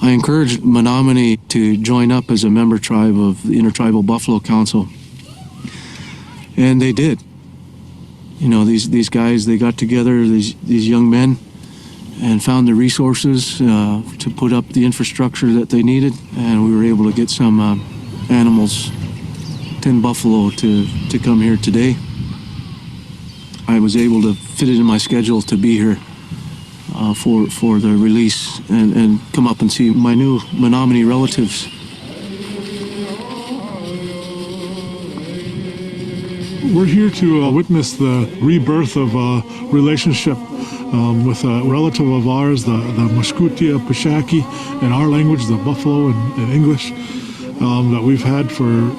I encouraged Menominee to join up as a member tribe of the Intertribal Buffalo Council, and they did. You know, these guys, they got together, these young men, and found the resources to put up the infrastructure that they needed, and we were able to get some animals, 10 buffalo, to come here today. I was able to fit it in my schedule to be here for the release and come up and see my new Menominee relatives. We're here to witness the rebirth of a relationship with a relative of ours, the Muskutia Pashaki, in our language, the Buffalo in English, that we've had for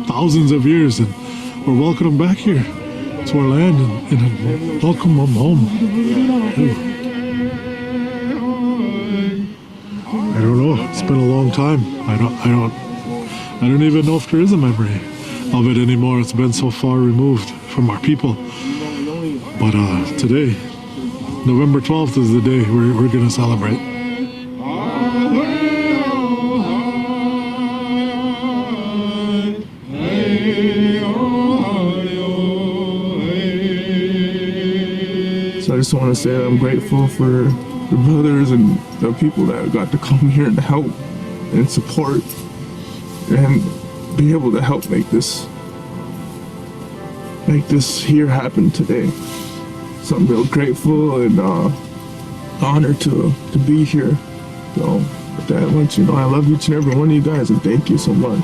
thousands of years, and we're welcoming them back here to our land and welcome them home. I don't know. It's been a long time. I don't even know if there is a memory of it anymore. It's been so far removed from our people. But today, November 12th is the day we're going to celebrate. So I just want to say that I'm grateful for the brothers and the people that got to come here and help and support and be able to help make this here happen today. So I'm real grateful and honored to be here. So with that, I want you to know I love each and every one of you guys, and thank you so much.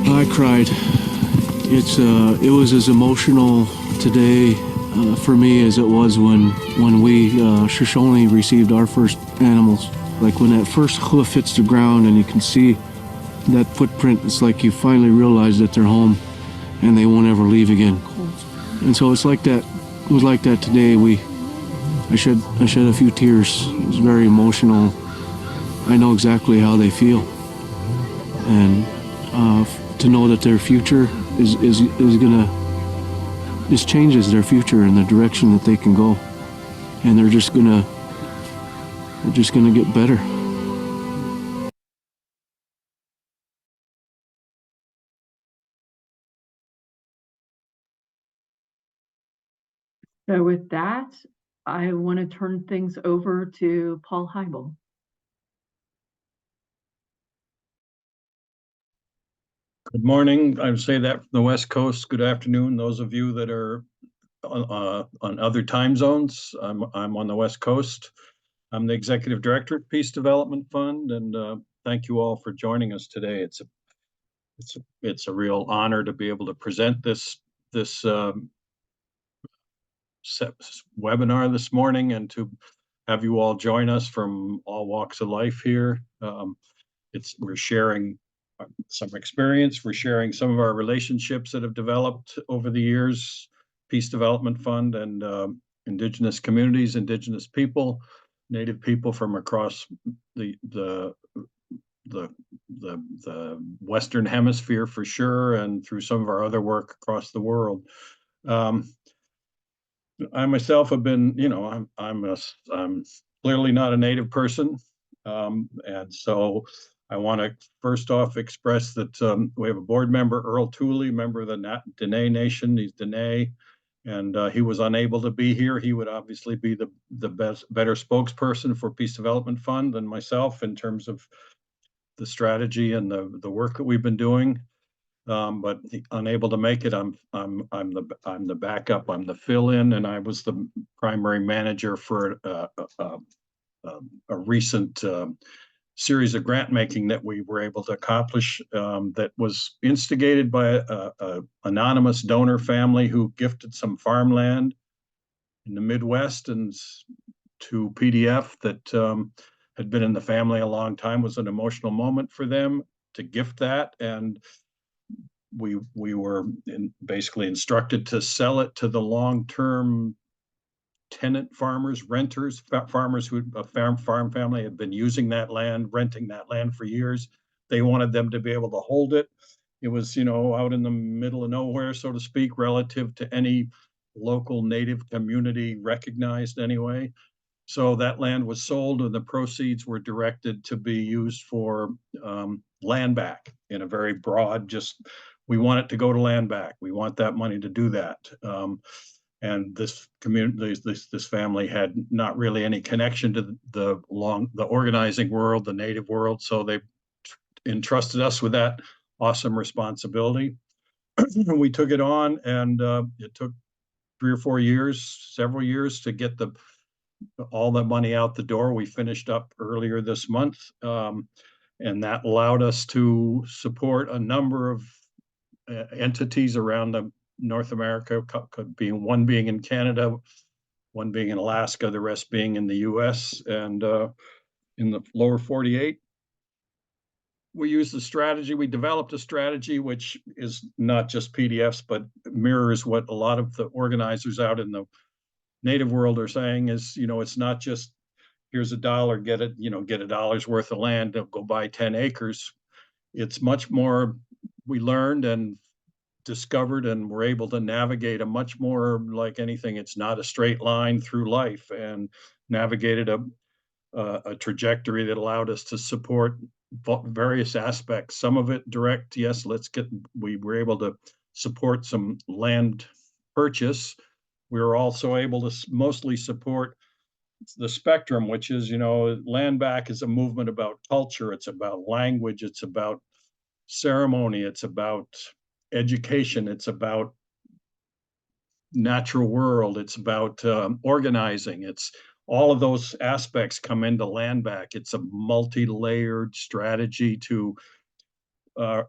I cried. It was as emotional today for me as it was when we Shoshone received our first animals. Like when that first hoof hits the ground and you can see that footprint, it's like you finally realize that they're home and they won't ever leave again. And so it's like that. It was like that today. I shed a few tears. It was very emotional. I know exactly how they feel, and to know that their future is this changes their future and the direction that they can go, and they're just gonna get better. So with that, I want to turn things over to Paul Haible. Good morning. I would say that from the West Coast. Good afternoon, those of you that are on other time zones. I'm on the West Coast. I'm the Executive Director at Peace Development Fund, and thank you all for joining us today. It's a real honor to be able to present this webinar this morning and to have you all join us from all walks of life here. We're sharing some experience. We're sharing some of our relationships that have developed over the years. Peace Development Fund and Indigenous communities, Indigenous people, Native people from across the Western Hemisphere for sure, and through some of our other work across the world. I myself have been, I'm clearly not a Native person, and so I want to first off express that we have a board member, Earl Tooley, member of the Dene Nation. He's Dene, and he was unable to be here. He would obviously be the better spokesperson for Peace Development Fund than myself in terms of the strategy and the work that we've been doing. But unable to make it. I'm the backup. I'm the fill-in, and I was the primary manager for a recent series of grant making that we were able to accomplish. That was instigated by a anonymous donor family who gifted some farmland in the Midwest and to PDF that had been in the family a long time. Was an emotional moment for them to gift that, and we were basically instructed to sell it to the long-term tenant farmers, renters, farmers who a farm family had been using that land, renting that land for years. They wanted them to be able to hold it. It was, out in the middle of nowhere, so to speak, relative to any local native community recognized anyway. So that land was sold and the proceeds were directed to be used for land back in a very broad, we want it to go to land back. We want that money to do that. And this community, this family had not really any connection to the organizing world, the native world. So they entrusted us with that awesome responsibility. We took it on, and it took 3 or 4 years, several years to get all the money out the door. We finished up earlier this month, and that allowed us to support a number of entities around North America, one being in Canada, one being in Alaska, the rest being in the US and in the lower 48. We developed a strategy which is not just PDFs, but mirrors what a lot of the organizers out in the native world are saying is, it's not just here's $1, get it, get $1 worth of land, go buy 10 acres. It's much more. We learned and discovered and were able to navigate a much more, like anything, it's not a straight line through life, and navigated a trajectory that allowed us to support various aspects. Some of it direct, yes, we were able to support some land purchase. We were also able to mostly support the spectrum, which is, land back is a movement about culture, it's about language, it's about ceremony, it's about education, it's about natural world, it's about organizing. It's all of those aspects come into land back. It's a multi-layered strategy to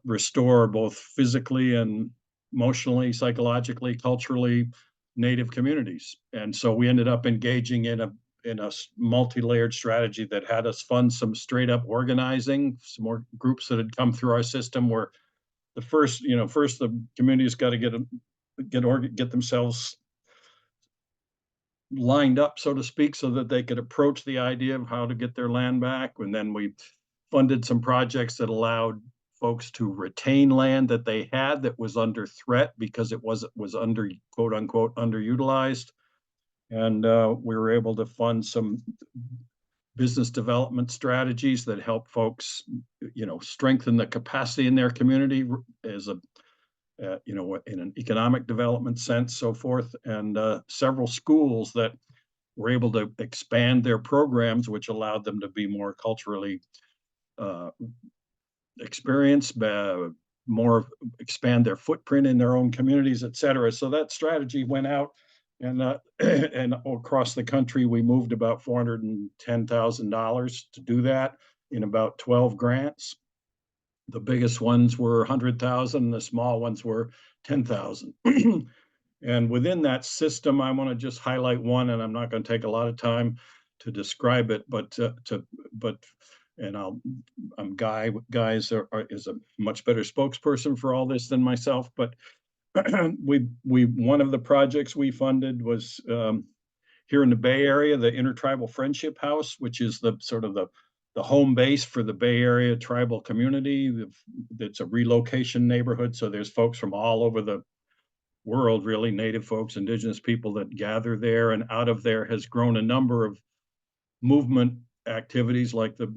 restore both physically and emotionally, psychologically, culturally native communities. And so we ended up engaging in a multi-layered strategy that had us fund some straight up organizing. Some more groups that had come through our system were the first the community's got to get themselves lined up, so to speak, so that they could approach the idea of how to get their land back. And then we funded some projects that allowed folks to retain land that they had that was under threat because it was under, quote unquote, underutilized. And we were able to fund some business development strategies that help folks, strengthen the capacity in their community as in an economic development sense, so forth. And several schools that were able to expand their programs, which allowed them to be more culturally experienced, expand their footprint in their own communities, et cetera. So that strategy went out, and across the country, we moved about $410,000 to do that in about 12 grants. The biggest ones were 100,000, the small ones were 10,000. And within that system, I want to just highlight one, and I'm not going to take a lot of time to describe it, Guy is a much better spokesperson for all this than myself. But one of the projects we funded was here in the Bay Area, the Intertribal Friendship House, which is the sort of the home base for the Bay Area tribal community. It's a relocation neighborhood, so there's folks from all over the world, really, native folks, indigenous people that gather there, and out of there has grown a number of movement activities like the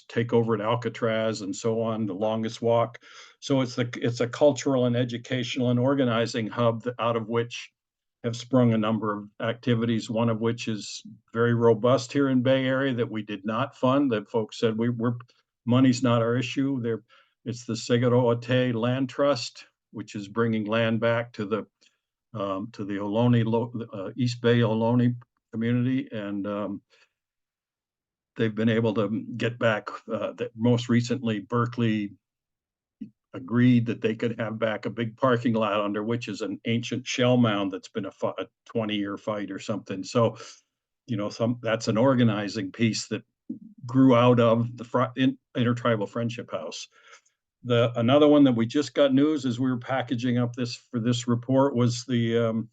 takeover at Alcatraz and so on, the longest walk. So it's a cultural and educational and organizing hub out of which have sprung a number of activities, one of which is very robust here in Bay Area that we did not fund, that folks said money's not our issue. It's the Seguro-Ote Land Trust, which is bringing land back to the Ohlone, East Bay Ohlone community. And they've been able to get back, that most recently Berkeley agreed that they could have back a big parking lot under which is an ancient shell mound that's been a 20-year fight or something. So, that's an organizing piece that grew out of the Intertribal Friendship House. Another one that we just got news as we were packaging up for this report was the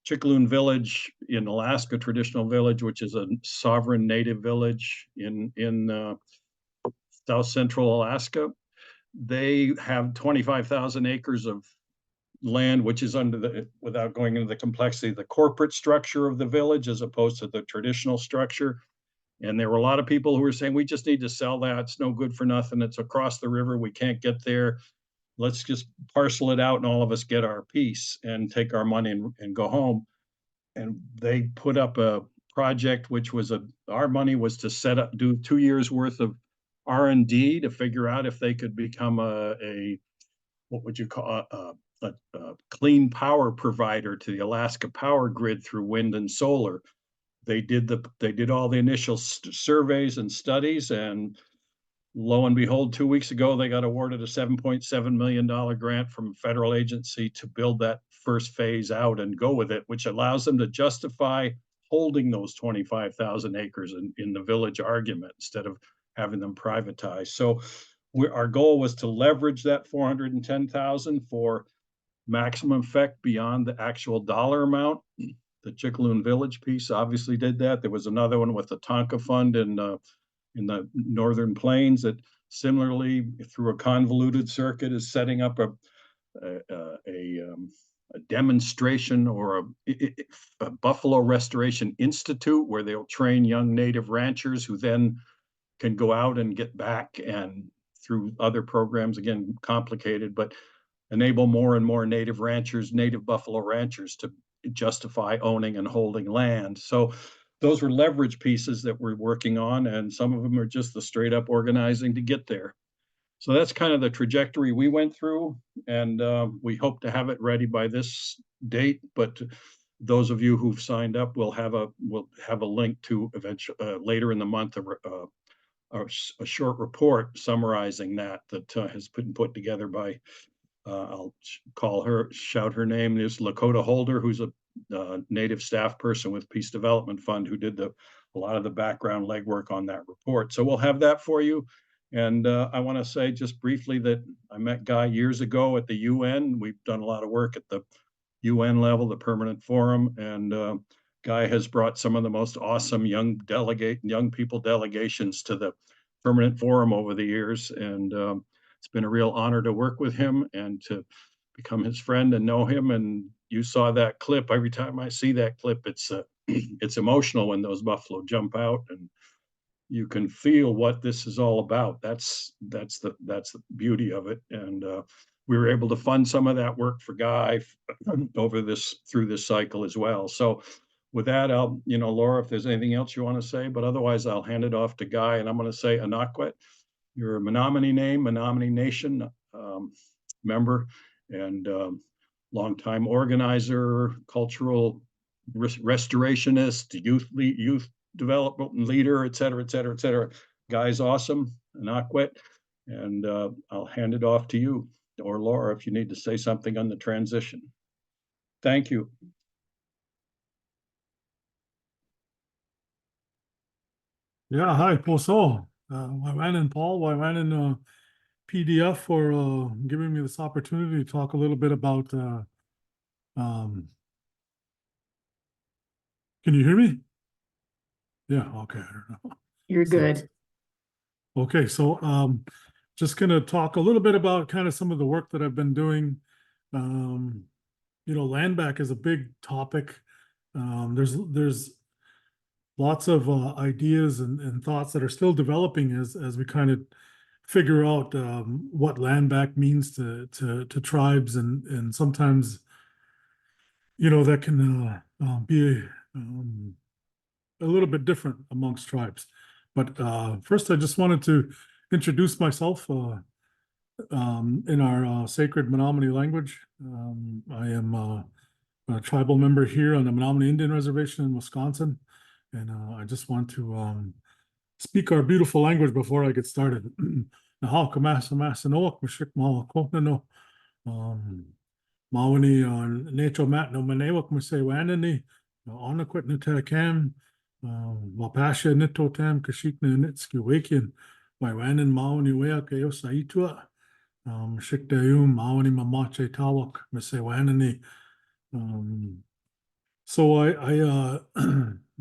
Chickaloon Village in Alaska, traditional village, which is a sovereign native village in South Central Alaska. They have 25,000 acres of land, which is under the, without going into the complexity, the corporate structure of the village as opposed to the traditional structure. And there were a lot of people who were saying, we just need to sell that. It's no good for nothing. It's across the river. We can't get there. Let's just parcel it out and all of us get our piece and take our money and go home. And they put up a project, which was our money was to set up, do 2 years worth of R&D to figure out if they could become a what would you call a clean power provider to the Alaska power grid through wind and solar. They did all the initial surveys and studies, and lo and behold, 2 weeks ago, they got awarded a $7.7 million grant from a federal agency to build that first phase out and go with it, which allows them to justify holding those 25,000 acres in the village argument instead of having them privatized. So our goal was to leverage that 410,000 for maximum effect beyond the actual dollar amount. The Chickaloon Village piece obviously did that. There was another one with the Tonka Fund in the Northern Plains that similarly, through a convoluted circuit, is setting up a demonstration or a Buffalo Restoration Institute where they'll train young native ranchers who then can go out and get back and through other programs, again, complicated, but enable more and more native ranchers, native Buffalo ranchers to justify owning and holding land. So those were leverage pieces that we're working on, and some of them are just the straight up organizing to get there. So that's kind of the trajectory we went through, and we hope to have it ready by this date. But those of you who've signed up will have a link to eventually later in the month a short report summarizing that has been put together by I'll shout her name is Lakota Holder, who's a native staff person with Peace Development Fund who did a lot of the background legwork on that report. So we'll have that for you. And I want to say just briefly that I met Guy years ago at the UN. We've done a lot of work at the UN level, the Permanent Forum, and Guy has brought some of the most awesome young people delegations to the Permanent Forum over the years. And it's been a real honor to work with him and to become his friend and know him. And you saw that clip. Every time I see that clip, it's emotional when those buffalo jump out, and you can feel what this is all about. That's the beauty of it. And we were able to fund some of that work for Guy through this cycle as well. So with that, Laura, if there's anything else you want to say, but otherwise I'll hand it off to Guy, and I'm going to say Anahkwet. You're a Menominee name, Menominee Nation member, and longtime organizer, cultural restorationist, youth development leader, et cetera, et cetera, et cetera. Guy's awesome, Anahkwet, and I'll hand it off to you, or Laura, if you need to say something on the transition. Thank you. Yeah, hi, Poso. Waiwan and Paul, Waiwan and PDF for giving me this opportunity to talk a little bit about. Can you hear me? Yeah, okay. I don't know. You're good. Okay, so just gonna talk a little bit about kind of some of the work that I've been doing. Land back is a big topic. There's lots of ideas and thoughts that are still developing as we kind of figure out what land back means to tribes, and sometimes that can be a little bit different amongst tribes. But first, I just wanted to introduce myself in our sacred Menominee language. I am a tribal member here on the Menominee Indian Reservation in Wisconsin, and I just want to speak our beautiful language before I get started. Mawani nacho mat no manewak mase wanani Anahkwet nutakam wapasha nitotam kashikna nitski wakin Waiwanan Mawani weak eo saitua shikdayum Mawani mamache tawak mase wanani So I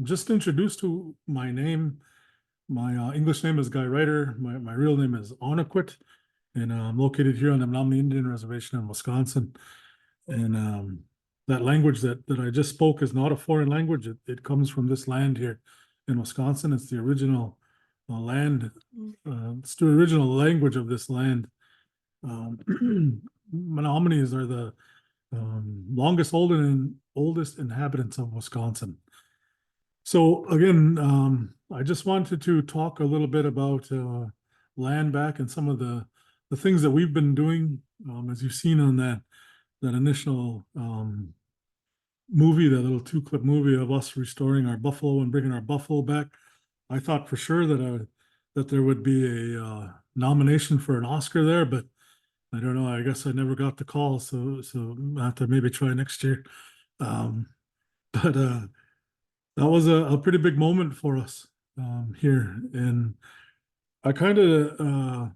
just introduced to my name. My English name is Guy Reiter. My real name is Anahkwet, and I'm located here on the Menominee Indian Reservation in Wisconsin. And that language that I just spoke is not a foreign language. It comes from this land here in Wisconsin. It's the original land. It's the original language of this land. Menominees are the oldest inhabitants of Wisconsin. So again, I just wanted to talk a little bit about land back and some of the things that we've been doing. As you've seen on that initial movie, that little 2-clip movie of us restoring our buffalo and bringing our buffalo back. I thought for sure that there would be a nomination for an Oscar there, but I don't know. I guess I never got the call, so I have to maybe try next year. But that was a pretty big moment for us here, and I kind of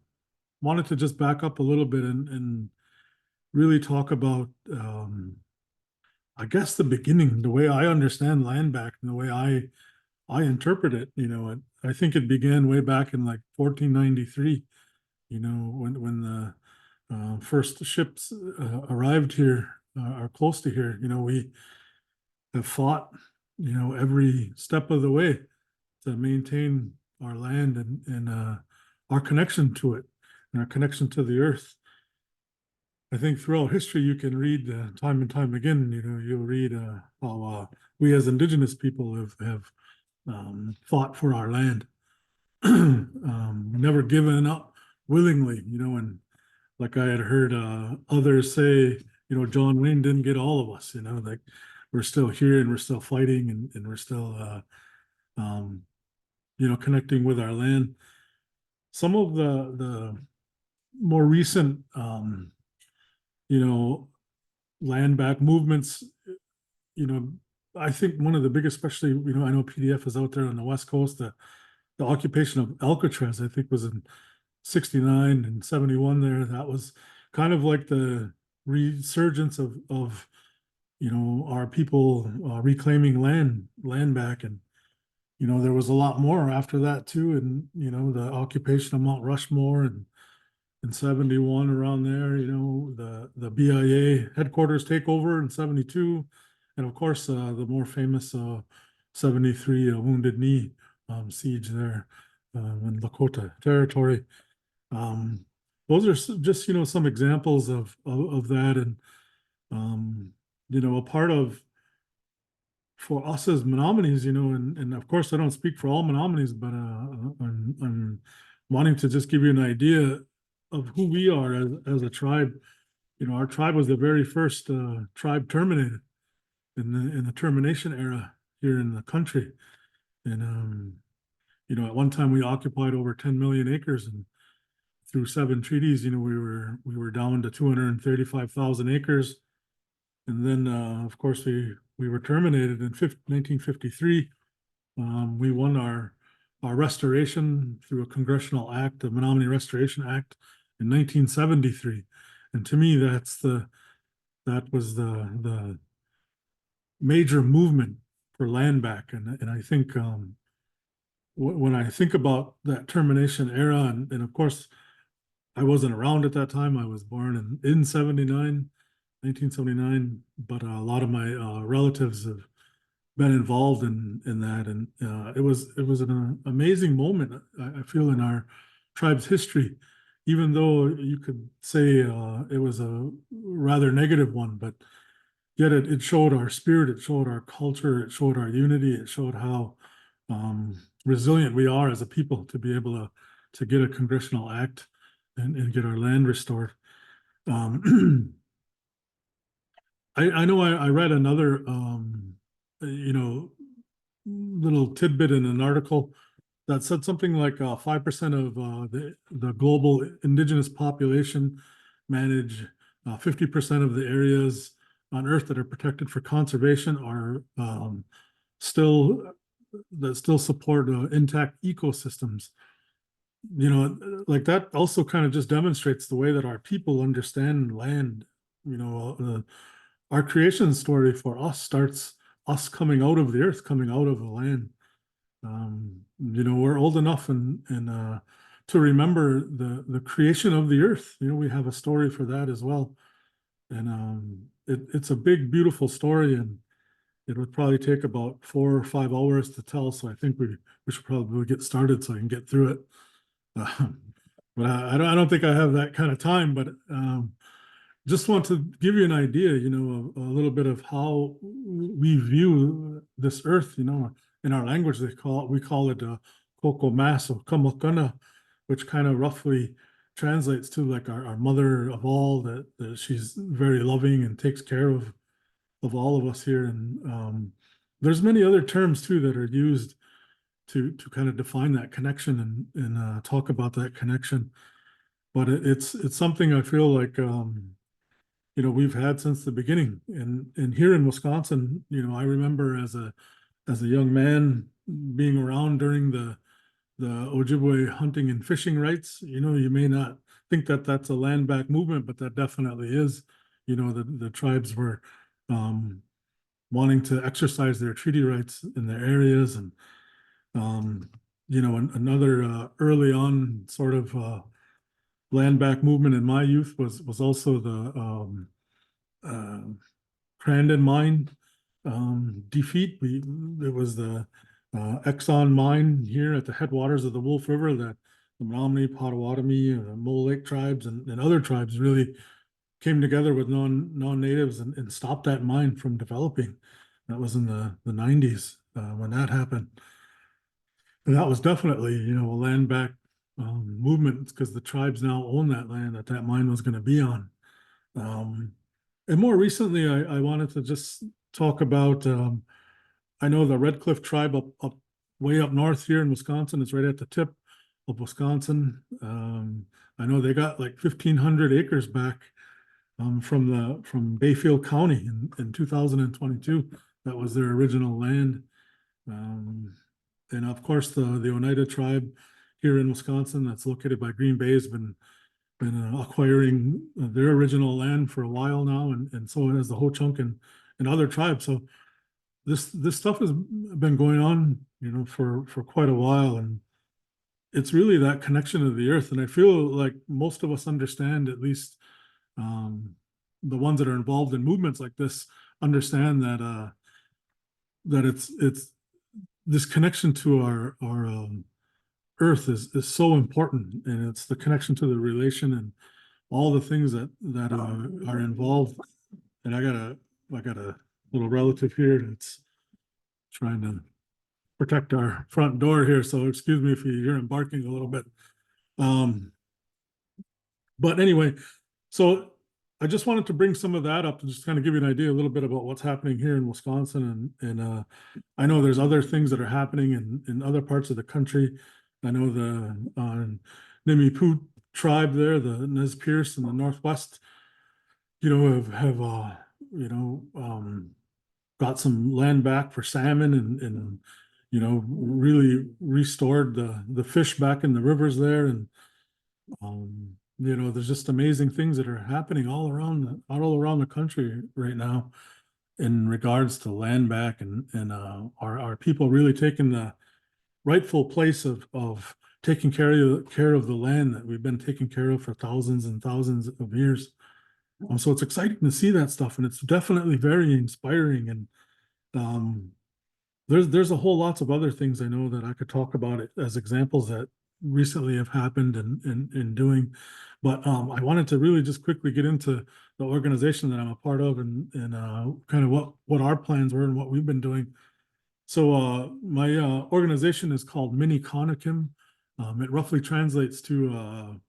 wanted to just back up a little bit and really talk about, I guess, the beginning, the way I understand land back, and the way I interpret it. I think it began way back in like 1493. When the first ships arrived here or close to here. We have fought, every step of the way to maintain our land and our connection to it and our connection to the earth. I think throughout history, you can read time and time again, you'll read how we as Indigenous people have fought for our land, never given up willingly, and like I had heard others say, John Wayne didn't get all of us, like we're still here and we're still fighting and we're still, connecting with our land. Some of the more recent, land back movements, I think one of the biggest, especially, I know PDF is out there on the West Coast, the occupation of Alcatraz, I think was in 69 and 71 there. That was kind of like the resurgence of our people reclaiming land back. And there was a lot more after that too, and the occupation of Mount Rushmore, and in 71 around there, the BIA headquarters takeover in 72, and of course the more famous 73 Wounded Knee siege there in Lakota territory. Those are just some examples of that, and a part of, for us as Menominees, and of course I don't speak for all Menominees, but I'm wanting to just give you an idea of who we are as a tribe. Our tribe was the very first tribe terminated in the termination era here in the country, and at one time we occupied over 10 million acres, and through 7 treaties, we were down to 235,000 acres. And then, of course, we were terminated in 1953. We won our restoration through a congressional act, the Menominee Restoration Act, in 1973. And to me, that was the major movement for land back. And I think when I think about that termination era, and of course, I wasn't around at that time. I was born in 1979, but a lot of my relatives have been involved in that, and it was an amazing moment, I feel, in our tribe's history, even though you could say it was a rather negative one, but yet it showed our spirit, it showed our culture, it showed our unity, it showed how resilient we are as a people to be able to get a congressional act and get our land restored. I know I read another little tidbit in an article that said something like 5% of the global indigenous population manage 50% of the areas on Earth that are protected for conservation are still support intact ecosystems. Like that also kind of just demonstrates the way that our people understand land. Our creation story for us starts us coming out of the earth, coming out of the land. We're old enough and to remember the creation of the earth. We have a story for that as well. And it's a big, beautiful story, and it would probably take about 4 or 5 hours to tell. So I think we should probably get started so I can get through it. But I don't think I have that kind of time. But just want to give you an idea, a little bit of how we view this earth. In our language, we call it koko mas or kamakana, which kind of roughly translates to like our mother of all, that she's very loving and takes care of all of us here. And there's many other terms too that are used to kind of define that connection and talk about that connection. But it's something I feel like we've had since the beginning. And here in Wisconsin, I remember as a young man being around during the Ojibwe hunting and fishing rights. You may not think that that's a land back movement, but that definitely is. The tribes were wanting to exercise their treaty rights in their areas. And another early on sort of land back movement in my youth was also the Crandon mine defeat. It was the Exxon mine here at the headwaters of the Wolf River that the Menominee, Potawatomi, the Mole Lake tribes and other tribes really came together with non-natives and stopped that mine from developing. That was in the 90s when that happened. And that was definitely, a land back movement, because the tribes now own that land that mine was going to be on. And more recently, I wanted to just talk about, I know the Red Cliff tribe up way up north here in Wisconsin. It's right at the tip of Wisconsin. I know they got like 1,500 acres back from Bayfield County in 2022. That was their original land. And of course, the Oneida tribe here in Wisconsin, that's located by Green Bay, has been acquiring their original land for a while now, and so has the Ho-Chunk and other tribes. So this stuff has been going on, for quite a while, and it's really that connection to the earth. And I feel like most of us understand, at least the ones that are involved in movements like this, understand that that it's this connection to our earth is so important, and it's the connection to the relation and all the things that are involved. And I got a little relative here that's trying to protect our front door here, so excuse me if you hear him barking a little bit. But anyway, so I just wanted to bring some of that up to just kind of give you an idea a little bit about what's happening here in Wisconsin. And I know there's other things that are happening in other parts of the country. I know the Nimiipuu tribe there, the Nez Perce in the Northwest, have got some land back for salmon and really restored the fish back in the rivers there. And there's just amazing things that are happening all around the country right now in regards to land back and our people really taking the rightful place of taking care of the land that we've been taking care of for thousands and thousands of years. So it's exciting to see that stuff, and it's definitely very inspiring. And there's a whole lots of other things I know that I could talk about it as examples that recently have happened and doing. But I wanted to really just quickly get into the organization that I'm a part of and kind of what our plans were and what we've been doing. So my organization is called Mini Conakim. It roughly translates to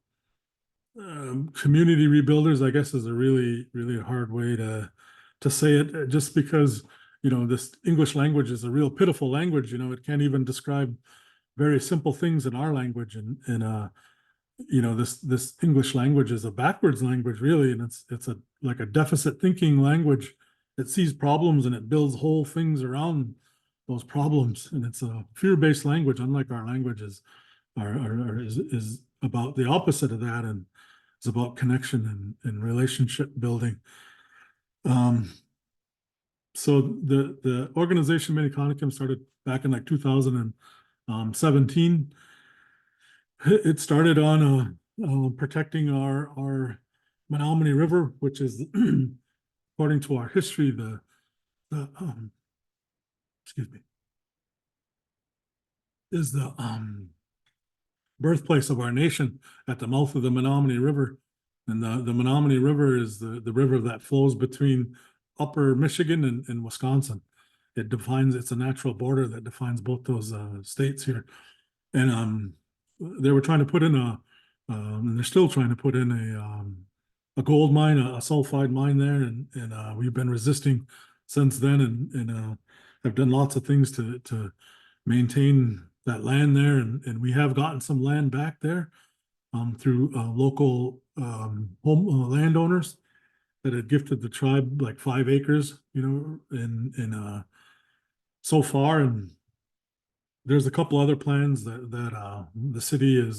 community rebuilders, I guess, is a really, really hard way to say it, just because, this English language is a real pitiful language. It can't even describe very simple things in our language. And this English language is a backwards language, really. And it's like a deficit thinking language. It sees problems and it builds whole things around those problems. And it's a fear-based language, unlike our languages is about the opposite of that. And it's about connection and relationship building. So the organization Menominee started back in like 2017. It started on protecting our Menominee River, which is, according to our history, the excuse me, is the birthplace of our nation at the mouth of the Menominee River. And the Menominee River is the river that flows between upper Michigan and Wisconsin. It's a natural border that defines both those states here. And they were trying to put in and they're still trying to put in a gold mine, a sulfide mine there. And we've been resisting since then, and have done lots of things to maintain that land there. And we have gotten some land back there through local home landowners that had gifted the tribe like 5 acres, in so far. And there's a couple other plans that the city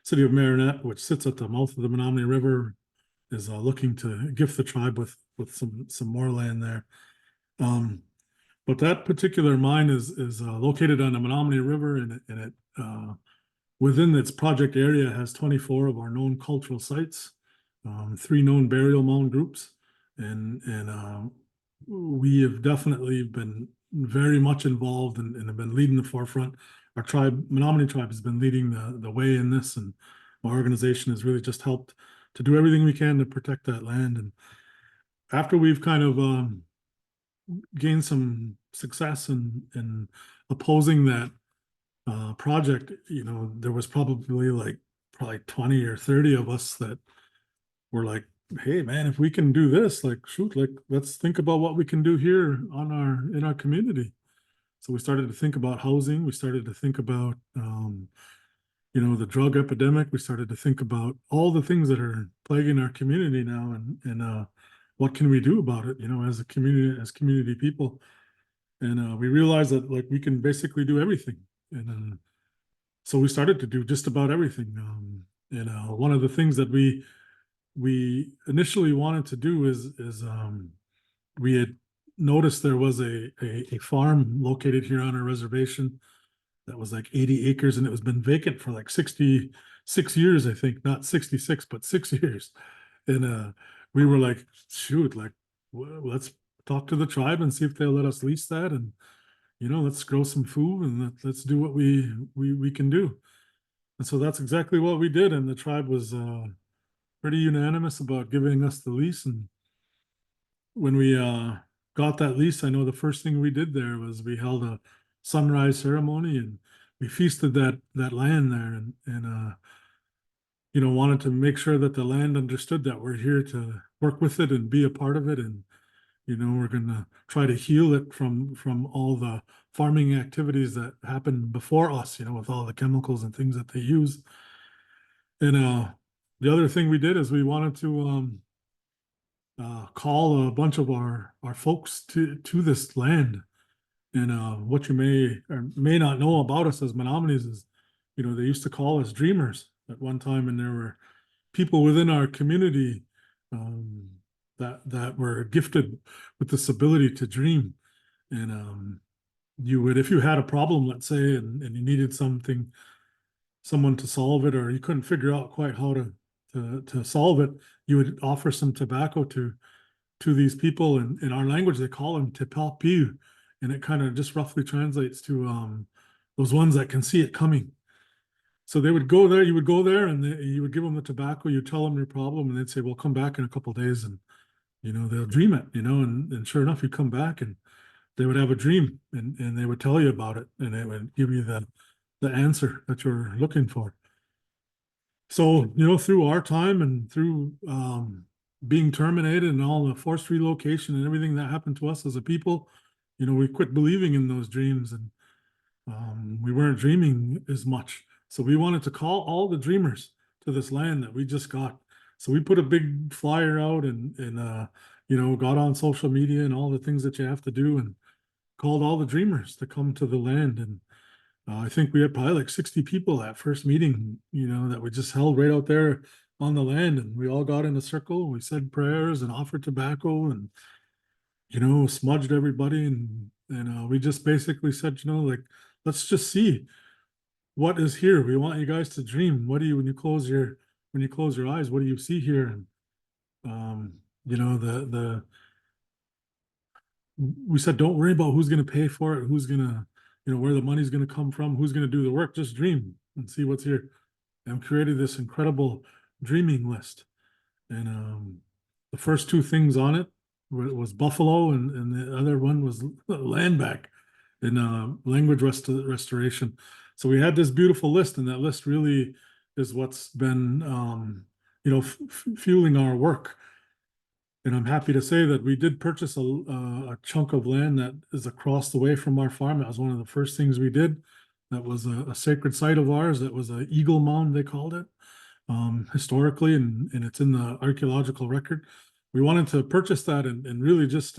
city of Marinette, which sits at the mouth of the Menominee River, is looking to gift the tribe with some more land there. But that particular mine is located on the Menominee River, and it within its project area has 24 of our known cultural sites, 3 known burial mound groups, and we have definitely been very much involved and have been leading the forefront. Our tribe, Menominee tribe, has been leading the way in this, and our organization has really just helped to do everything we can to protect that land. And after we've kind of gained some success in opposing that project, there was probably 20 or 30 of us that were like, hey man, if we can do this, let's think about what we can do here in our community. So we started to think about housing. We started to think about the drug epidemic. We started to think about all the things that are plaguing our community now, and what can we do about it, as a community, as community people. And we realized that we can basically do everything. And so we started to do just about everything. And one of the things that we initially wanted to do is we had noticed there was a farm located here on our reservation that was like 80 acres, and it was been vacant for like 66 years, I think, not 66, but 6 years. And we were like, shoot, well, let's talk to the tribe and see if they'll let us lease that, and let's grow some food, and let's do what we can do. And so that's exactly what we did, and the tribe was pretty unanimous about giving us the lease. And when we got that lease, I know the first thing we did there was we held a sunrise ceremony, and we feasted that land there, and wanted to make sure that the land understood that we're here to work with it and be a part of it. And we're going to try to heal it from all the farming activities that happened before us, with all the chemicals and things that they use. And the other thing we did is we wanted to call a bunch of our folks to this land. And what you may or may not know about us as Menominees is, they used to call us dreamers at one time, and there were people within our community that were gifted with this ability to dream. And you would, if you had a problem, let's say, and you needed someone to solve it, or you couldn't figure out quite how to solve it, you would offer some tobacco to these people. And in our language, they call them tepapiu, and it kind of just roughly translates to those ones that can see it coming. So they would go there, you would go there, and you would give them the tobacco, you tell them your problem, and they'd say, well, come back in a couple of days, and they'll dream it, and sure enough, you come back and they would have a dream, and they would tell you about it, and it would give you the answer that you're looking for. So, through our time and through being terminated and all the forced relocation and everything that happened to us as a people, we quit believing in those dreams, and we weren't dreaming as much. So we wanted to call all the dreamers to this land that we just got. So we put a big flyer out and got on social media and all the things that you have to do, and called all the dreamers to come to the land. And I think we had probably like 60 people at first meeting, that we just held right out there on the land. And we all got in a circle. We said prayers and offered tobacco, and smudged everybody, and we just basically said, like, let's just see what is here. We want you guys to dream. What do you, when you close your eyes, what do you see here? And the we said, don't worry about who's going to pay for it, who's going to, where the money's going to come from, who's going to do the work. Just dream and see what's here. And created this incredible dreaming list. And the first two things on it was buffalo, and the other one was land back in language restoration. So we had this beautiful list, and that list really is what's been, fueling our work. And I'm happy to say that we did purchase a chunk of land that is across the way from our farm. That was one of the first things we did. That was a sacred site of ours. That was an eagle mound, they called it, historically, and it's in the archaeological record. We wanted to purchase that and really just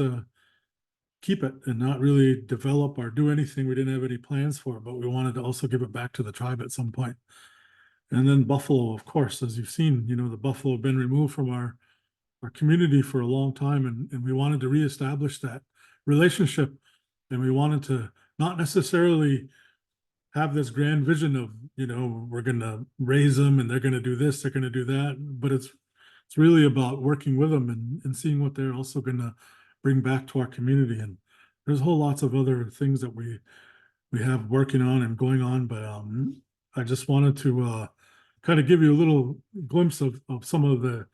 keep it and not really develop or do anything. We didn't have any plans for it, but we wanted to also give it back to the tribe at some point. And then buffalo, of course, as you've seen, the buffalo have been removed from our community for a long time, and we wanted to reestablish that relationship, and we wanted to not necessarily have this grand vision of, we're going to raise them and they're going to do this, they're going to do that, but it's really about working with them and seeing what they're also going to bring back to our community. And there's a whole lots of other things that we have working on and going on, but I just wanted to kind of give you a little glimpse of some of the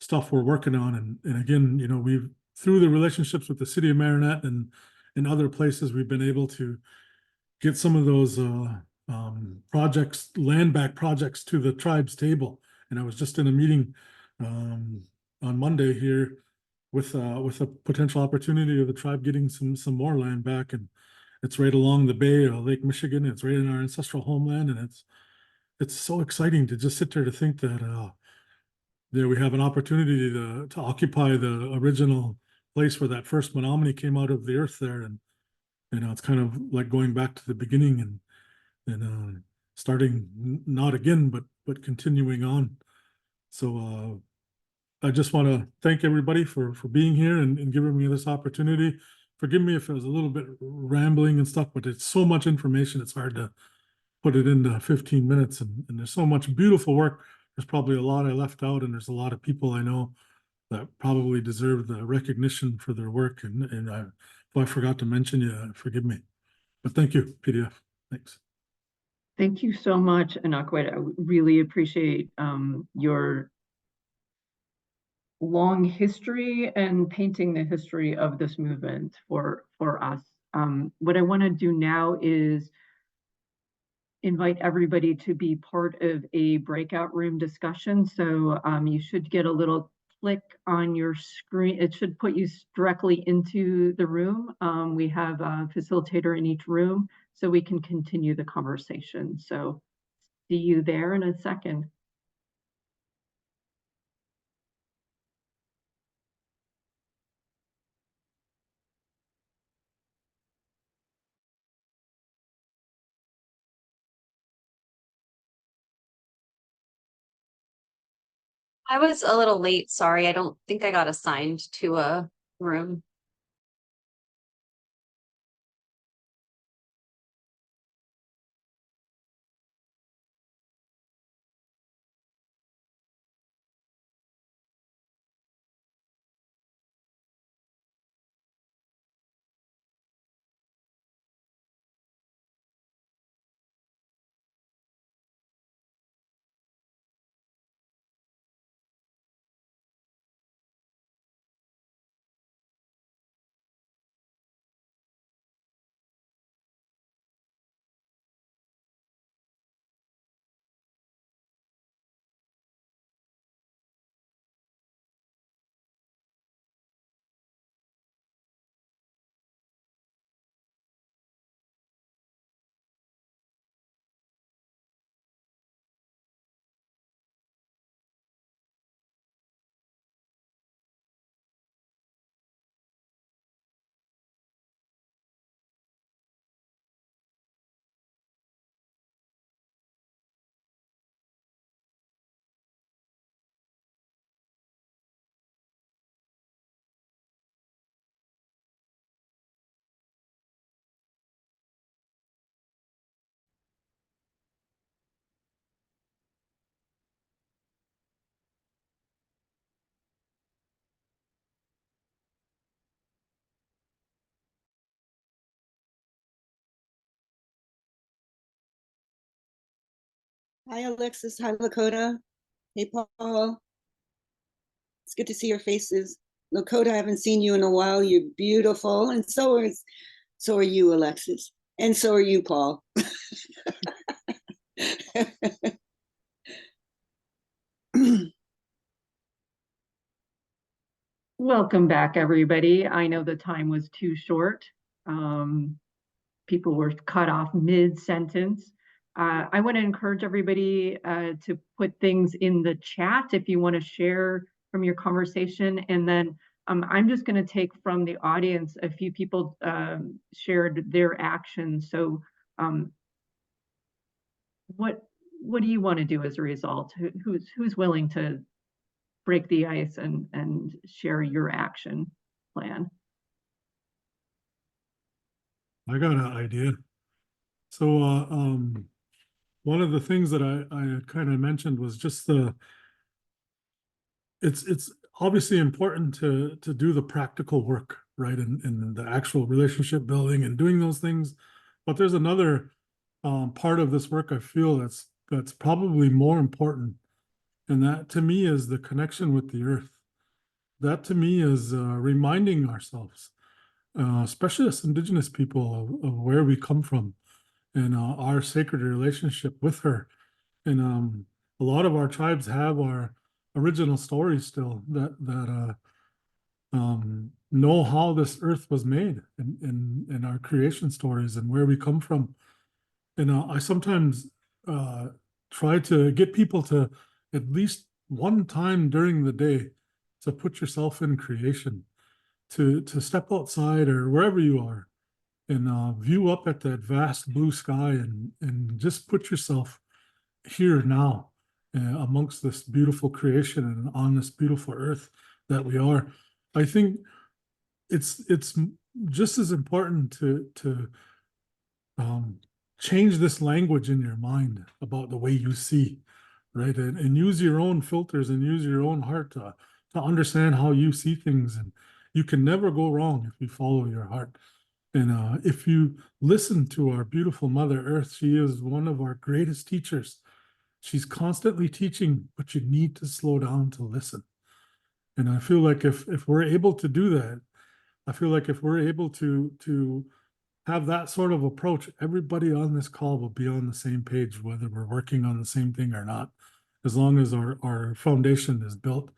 stuff we're working on. And again, we've, through the relationships with the city of Marinette and in other places, we've been able to get some of those projects, land back projects, to the tribe's table. And I was just in a meeting on Monday here with a potential opportunity of the tribe getting some more land back, and it's right along the bay of Lake Michigan. It's right in our ancestral homeland, and it's so exciting to just sit there to think that there we have an opportunity to occupy the original place where that first Menominee came out of the earth there. And it's kind of like going back to the beginning and starting not again, but continuing on. So I just want to thank everybody for being here and giving me this opportunity. Forgive me if it was a little bit rambling and stuff, but it's so much information, it's hard to put it into 15 minutes. And there's so much beautiful work. There's probably a lot I left out, and there's a lot of people I know that probably deserve the recognition for their work. And if I forgot to mention you, forgive me. But thank you, PDF. Thanks. Thank you so much, Anahkwet. I really appreciate your long history and painting the history of this movement for us. What I want to do now is invite everybody to be part of a breakout room discussion. So you should get a little click on your screen. It should put you directly into the room. We have a facilitator in each room so we can continue the conversation. So see you there in a second. I was a little late, sorry. I don't think I got assigned to a room. Hi, Alexis. Hi, Lakota. Hey, Paul. It's good to see your faces. Lakota, I haven't seen you in a while. You're beautiful. And so are you, Alexis. And so are you, Paul. Welcome back, everybody. I know the time was too short. People were cut off mid-sentence. I want to encourage everybody to put things in the chat if you want to share from your conversation. And then I'm just going to take from the audience. A few people shared their actions. So what do you want to do as a result? Who's willing to break the ice and share your action plan? I got an idea. So one of the things that I kind of mentioned was just it's obviously important to do the practical work, right? And the actual relationship building and doing those things. But there's another part of this work I feel that's probably more important. And that to me is the connection with the earth. That to me is reminding ourselves, especially as Indigenous people, of where we come from and our sacred relationship with her. And a lot of our tribes have our original stories still that know how this earth was made in our creation stories and where we come from. And I sometimes try to get people to at least one time during the day to put yourself in creation, to step outside or wherever you are and view up at that vast blue sky and just put yourself here now amongst this beautiful creation and on this beautiful earth that we are. I think it's just as important to change this language in your mind about the way you see, right? And use your own filters and use your own heart to understand how you see things. And you can never go wrong if you follow your heart. And if you listen to our beautiful Mother Earth, she is one of our greatest teachers. She's constantly teaching, but you need to slow down to listen. And I feel like if we're able to do that, I feel like if we're able to have that sort of approach, everybody on this call will be on the same page, whether we're working on the same thing or not, as long as our foundation is built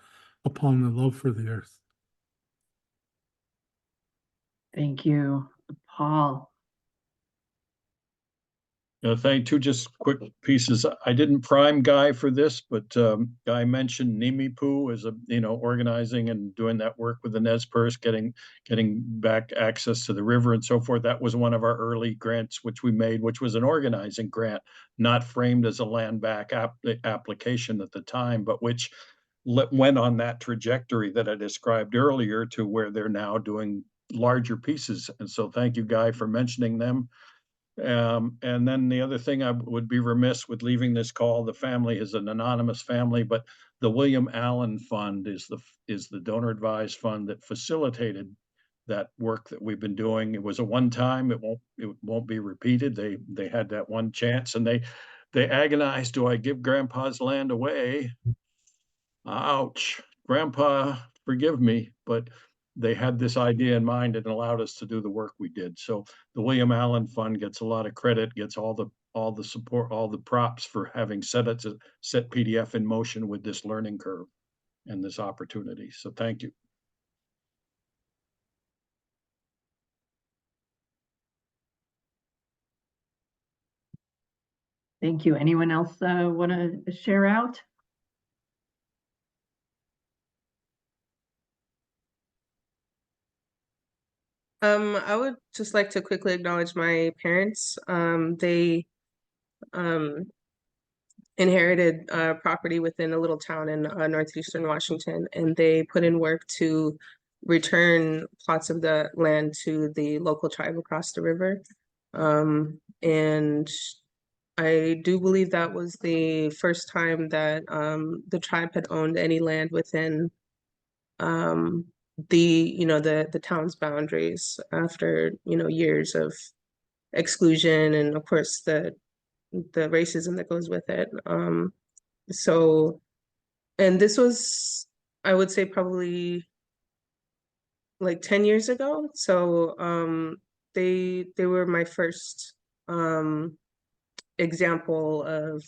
upon the love for the earth. Thank you, Paul. Thank you. Just quick pieces. I didn't prime Guy for this, but Guy mentioned Nimipu as organizing and doing that work with the Nez Perce, getting back access to the river and so forth. That was one of our early grants, which we made, which was an organizing grant, not framed as a land back application at the time, but which went on that trajectory that I described earlier to where they're now doing larger pieces. And so thank you, Guy, for mentioning them. And then the other thing, I would be remiss with leaving this call. The family is an anonymous family, but the William Allen Fund is the donor advised fund that facilitated that work that we've been doing. It was a one time. It won't be repeated. They had that one chance, and they agonized. Do I give Grandpa's land away? Ouch, Grandpa, forgive me, but they had this idea in mind and allowed us to do the work we did. So the William Allen Fund gets a lot of credit, gets all the support, all the props for having set PDF in motion with this learning curve and this opportunity. So thank you. Thank you. Anyone else want to share out? I would just like to quickly acknowledge my parents. They inherited property within a little town in northeastern Washington, and they put in work to return plots of the land to the local tribe across the river. And I do believe that was the first time that the tribe had owned any land within the town's boundaries after years of exclusion and of course the the racism that goes with it. So, and this was, I would say, probably like 10 years ago. So they were my first example of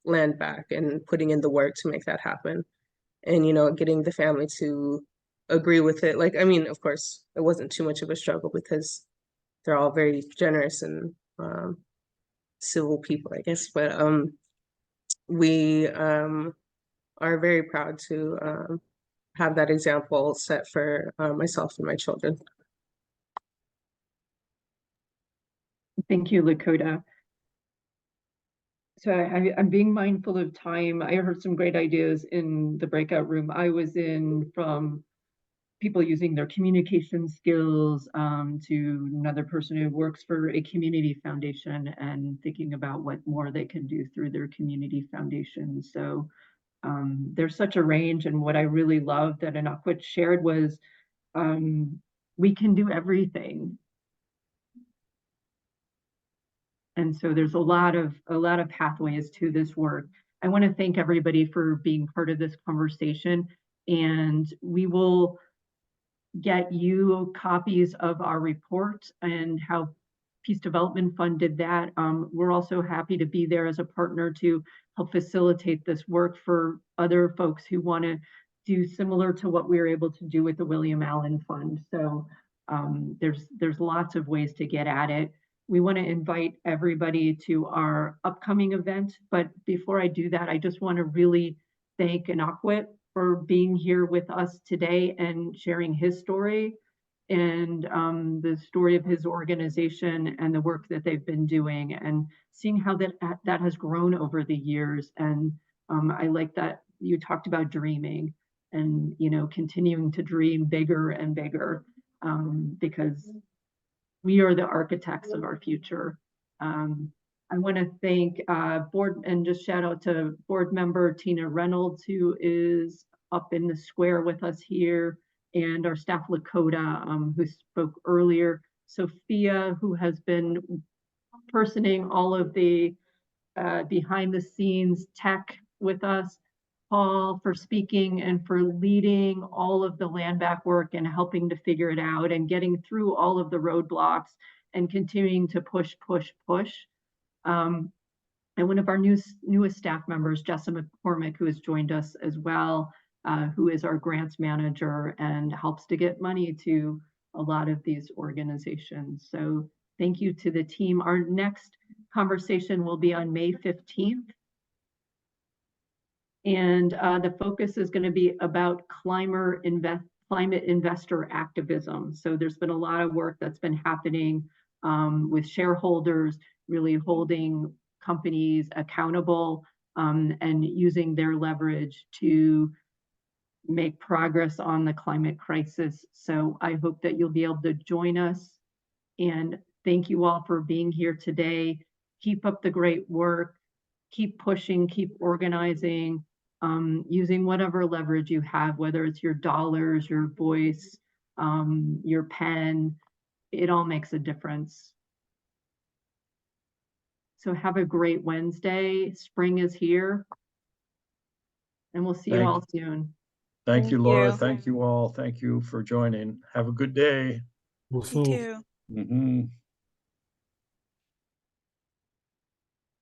land back and putting in the work to make that happen. And, getting the family to agree with it. Like, I mean, of course, it wasn't too much of a struggle because they're all very generous and civil people, I guess. But we are very proud to have that example set for myself and my children. Thank you, Lakota. So I'm being mindful of time. I heard some great ideas in the breakout room I was in, from people using their communication skills to another person who works for a community foundation and thinking about what more they can do through their community foundation. So there's such a range, and what I really loved that Anahkwet shared was we can do everything. And so there's a lot of pathways to this work. I want to thank everybody for being part of this conversation, and we will get you copies of our report and how Peace Development Fund did that. We're also happy to be there as a partner to help facilitate this work for other folks who want to do similar to what we were able to do with the William Allen Fund. So there's lots of ways to get at it. We want to invite everybody to our upcoming event, but before I do that, I just want to really thank Anahkwet for being here with us today and sharing his story and the story of his organization and the work that they've been doing, and seeing how that has grown over the years. And I like that you talked about dreaming and continuing to dream bigger and bigger, because we are the architects of our future. I want to thank board, and just shout out to board member Tina Reynolds, who is up in the square with us here, and our staff Lakota, who spoke earlier, Sophia, who has been personing all of the behind the scenes tech with us, Paul for speaking and for leading all of the land back work and helping to figure it out and getting through all of the roadblocks and continuing to push. And one of our newest staff members, Jessa McCormick, who has joined us as well, who is our grants manager and helps to get money to a lot of these organizations. So thank you to the team. Our next conversation will be on May 15th. And the focus is going to be about climate investor activism. So there's been a lot of work that's been happening with shareholders, really holding companies accountable and using their leverage to make progress on the climate crisis. So I hope that you'll be able to join us. And thank you all for being here today. Keep up the great work. Keep pushing, keep organizing, using whatever leverage you have, whether it's your dollars, your voice, your pen. It all makes a difference. So have a great Wednesday. Spring is here. And we'll see you all soon. Thank you, Laura. Thank you all. Thank you for joining. Have a good day. You too. Mm-hmm.